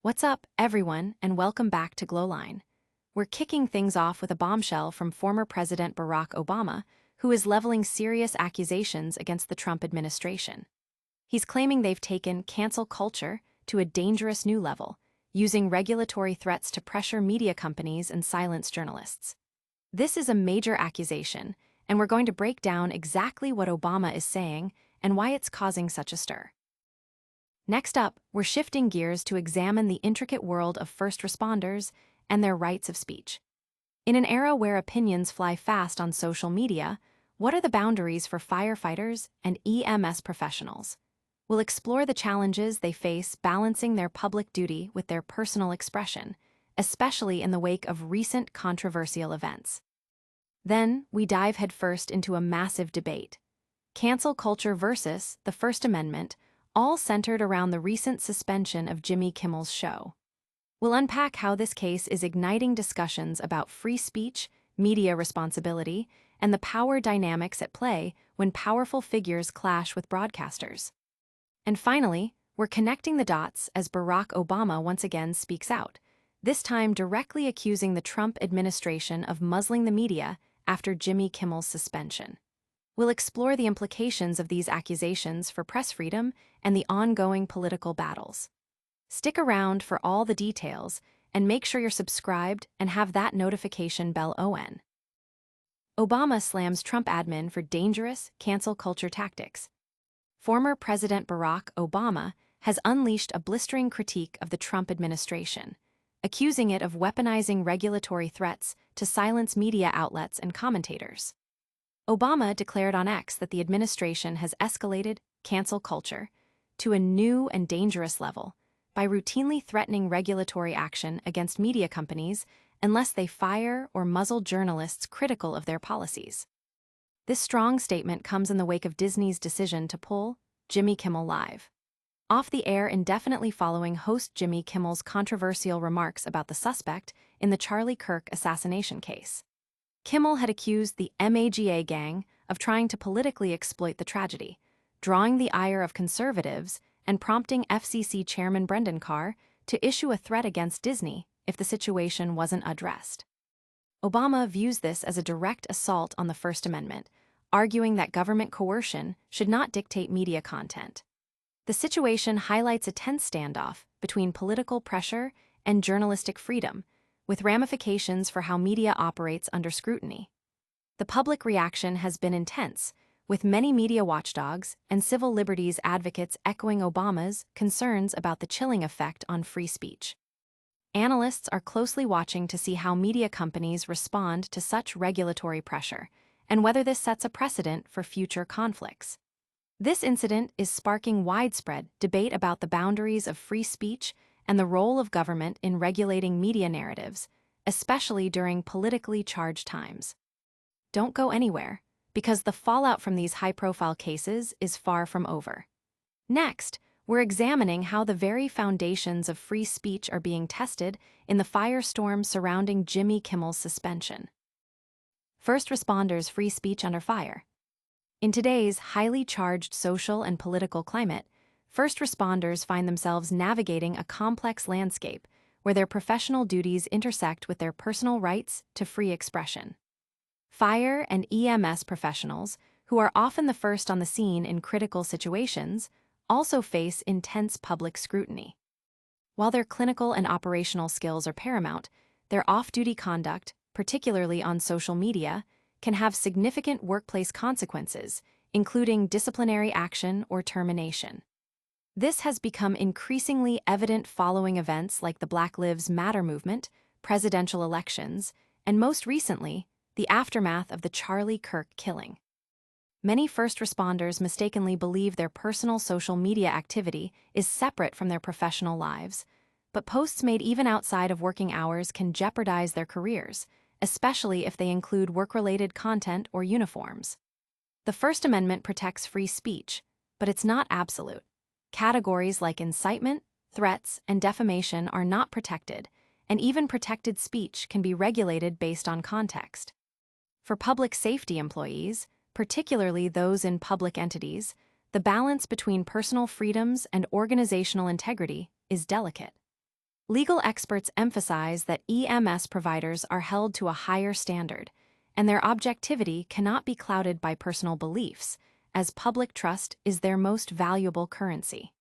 What's up, everyone, and welcome back to GlowLine. We're kicking things off with a bombshell from former President Barack Obama, who is leveling serious accusations against the Trump administration. He's claiming they've taken cancel culture to a dangerous new level, using regulatory threats to pressure media companies and silence journalists. This is a major accusation, and we're going to break down exactly what Obama is saying and why it's causing such a stir. Next up, we're shifting gears to examine the intricate world of first responders and their rights of speech. In an era where opinions fly fast on social media, what are the boundaries for firefighters and EMS professionals? We'll explore the challenges they face balancing their public duty with their personal expression, especially in the wake of recent controversial events. Then, we dive headfirst into a massive debate. Cancel culture versus the First Amendment, all centered around the recent suspension of Jimmy Kimmel's show. We'll unpack how this case is igniting discussions about free speech, media responsibility, and the power dynamics at play when powerful figures clash with broadcasters. And finally, we're connecting the dots as Barack Obama once again speaks out, this time directly accusing the Trump administration of muzzling the media after Jimmy Kimmel's suspension. We'll explore the implications of these accusations for press freedom and the ongoing political battles. Stick around for all the details and make sure you're subscribed and have that notification bell on. Obama slams Trump admin for dangerous cancel culture tactics. Former President Barack Obama has unleashed a blistering critique of the Trump administration, accusing it of weaponizing regulatory threats to silence media outlets and commentators. Obama declared on X that the administration has escalated cancel culture to a new and dangerous level by routinely threatening regulatory action against media companies unless they fire or muzzle journalists critical of their policies. This strong statement comes in the wake of Disney's decision to pull Jimmy Kimmel Live off the air indefinitely following host Jimmy Kimmel's controversial remarks about the suspect in the Charlie Kirk assassination case. Kimmel had accused the MAGA gang of trying to politically exploit the tragedy, drawing the ire of conservatives and prompting FCC Chairman Brendan Carr to issue a threat against Disney if the situation wasn't addressed. Obama views this as a direct assault on the First Amendment, arguing that government coercion should not dictate media content. The situation highlights a tense standoff between political pressure and journalistic freedom, with ramifications for how media operates under scrutiny. The public reaction has been intense, with many media watchdogs and civil liberties advocates echoing Obama's concerns about the chilling effect on free speech. Analysts are closely watching to see how media companies respond to such regulatory pressure, and whether this sets a precedent for future conflicts. This incident is sparking widespread debate about the boundaries of free speech and the role of government in regulating media narratives, especially during politically charged times. Don't go anywhere, because the fallout from these high-profile cases is far from over. Next, we're examining how the very foundations of free speech are being tested in the firestorm surrounding Jimmy Kimmel's suspension. First responders' free speech under fire. In today's highly charged social and political climate, first responders find themselves navigating a complex landscape where their professional duties intersect with their personal rights to free expression. Fire and EMS professionals, who are often the first on the scene in critical situations, also face intense public scrutiny. While their clinical and operational skills are paramount, their off-duty conduct, particularly on social media, can have significant workplace consequences, including disciplinary action or termination. This has become increasingly evident following events like the Black Lives Matter movement, presidential elections, and most recently, the aftermath of the Charlie Kirk killing. Many first responders mistakenly believe their personal social media activity is separate from their professional lives, but posts made even outside of working hours can jeopardize their careers, especially if they include work-related content or uniforms. The First Amendment protects free speech, but it's not absolute. Categories like incitement, threats, and defamation are not protected, and even protected speech can be regulated based on context. For public safety employees, particularly those in public entities, the balance between personal freedoms and organizational integrity is delicate. Legal experts emphasize that EMS providers are held to a higher standard, and their objectivity cannot be clouded by personal beliefs, as public trust is their most valuable currency.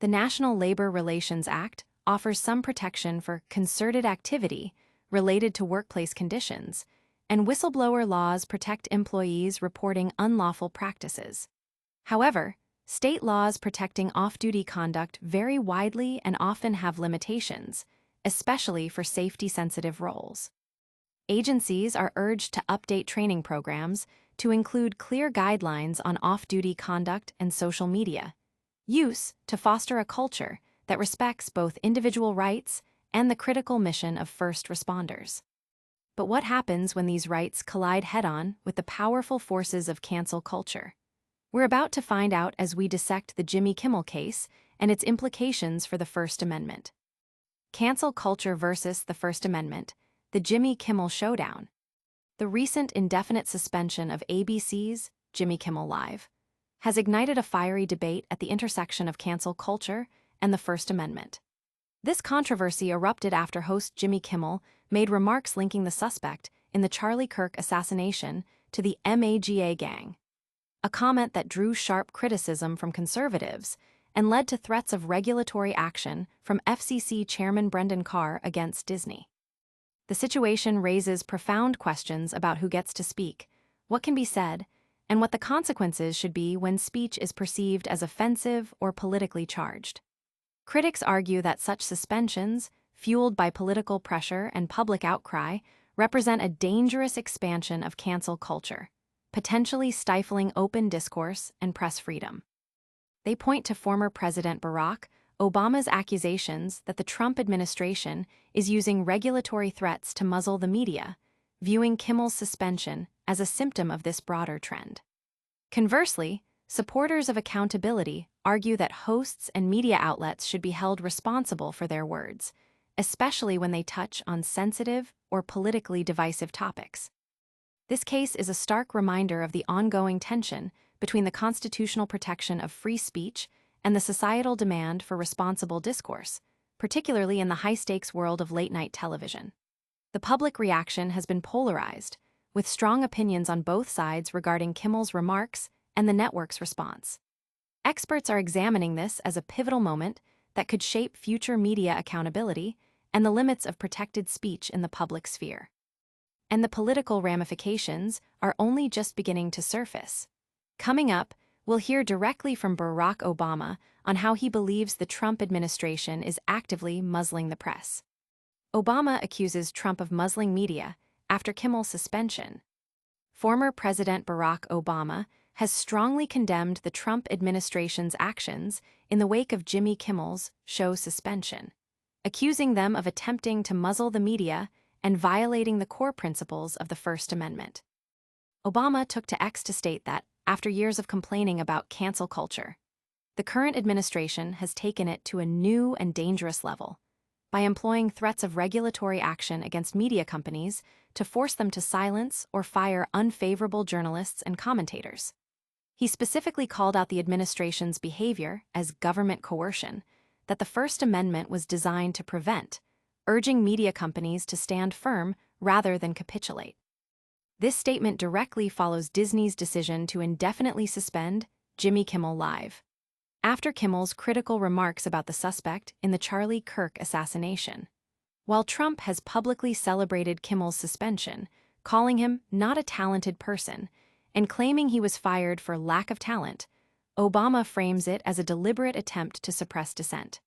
The National Labor Relations Act offers some protection for concerted activity related to workplace conditions, and whistleblower laws protect employees reporting unlawful practices. However, state laws protecting off-duty conduct vary widely and often have limitations, especially for safety-sensitive roles. Agencies are urged to update training programs to include clear guidelines on off-duty conduct and social media use to foster a culture that respects both individual rights and the critical mission of first responders. But what happens when these rights collide head-on with the powerful forces of cancel culture? We're about to find out as we dissect the Jimmy Kimmel case and its implications for the First Amendment. Cancel culture versus the First Amendment, the Jimmy Kimmel showdown. The recent indefinite suspension of ABC's Jimmy Kimmel Live has ignited a fiery debate at the intersection of cancel culture and the First Amendment. This controversy erupted after host Jimmy Kimmel made remarks linking the suspect in the Charlie Kirk assassination to the MAGA gang, a comment that drew sharp criticism from conservatives and led to threats of regulatory action from FCC Chairman Brendan Carr against Disney. The situation raises profound questions about who gets to speak, what can be said, and what the consequences should be when speech is perceived as offensive or politically charged. Critics argue that such suspensions, fueled by political pressure and public outcry, represent a dangerous expansion of cancel culture, potentially stifling open discourse and press freedom. They point to former President Barack Obama's accusations that the Trump administration is using regulatory threats to muzzle the media, viewing Kimmel's suspension as a symptom of this broader trend. Conversely, supporters of accountability argue that hosts and media outlets should be held responsible for their words, especially when they touch on sensitive or politically divisive topics. This case is a stark reminder of the ongoing tension between the constitutional protection of free speech and the societal demand for responsible discourse, particularly in the high-stakes world of late-night television. The public reaction has been polarized, with strong opinions on both sides regarding Kimmel's remarks and the network's response. Experts are examining this as a pivotal moment that could shape future media accountability and the limits of protected speech in the public sphere. And the political ramifications are only just beginning to surface. Coming up, we'll hear directly from Barack Obama on how he believes the Trump administration is actively muzzling the press. Obama accuses Trump of muzzling media after Kimmel's suspension. Former President Barack Obama has strongly condemned the Trump administration's actions in the wake of Jimmy Kimmel's show suspension, accusing them of attempting to muzzle the media and violating the core principles of the First Amendment. Obama took to X to state that, after years of complaining about cancel culture, the current administration has taken it to a new and dangerous level by employing threats of regulatory action against media companies to force them to silence or fire unfavorable journalists and commentators. He specifically called out the administration's behavior as government coercion that the First Amendment was designed to prevent, urging media companies to stand firm rather than capitulate. This statement directly follows Disney's decision to indefinitely suspend Jimmy Kimmel Live, after Kimmel's critical remarks about the suspect in the Charlie Kirk assassination. While Trump has publicly celebrated Kimmel's suspension, calling him not a talented person, and claiming he was fired for lack of talent, Obama frames it as a deliberate attempt to suppress dissent.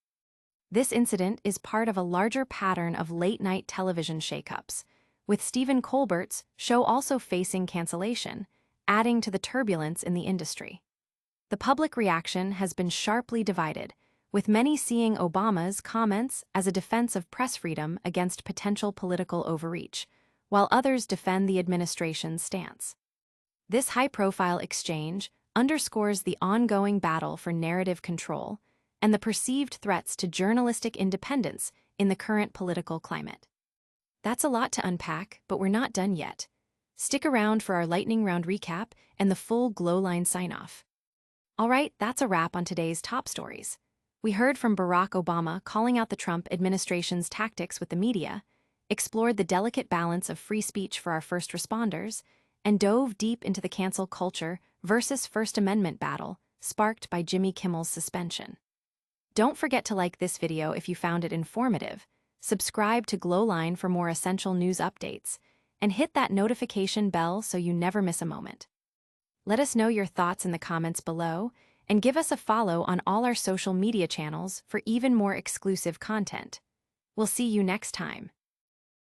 This incident is part of a larger pattern of late-night television shakeups, with Stephen Colbert's show also facing cancellation, adding to the turbulence in the industry. The public reaction has been sharply divided, with many seeing Obama's comments as a defense of press freedom against potential political overreach, while others defend the administration's stance. This high-profile exchange underscores the ongoing battle for narrative control and the perceived threats to journalistic independence in the current political climate. That's a lot to unpack, but we're not done yet. Stick around for our lightning round recap and the full GlowLine sign-off. All right, that's a wrap on today's top stories. We heard from Barack Obama calling out the Trump administration's tactics with the media, explored the delicate balance of free speech for our first responders, and dove deep into the cancel culture versus First Amendment battle sparked by Jimmy Kimmel's suspension. Don't forget to like this video if you found it informative, subscribe to GlowLine for more essential news updates, and hit that notification bell so you never miss a moment. Let us know your thoughts in the comments below, and give us a follow on all our social media channels for even more exclusive content. We'll see you next time.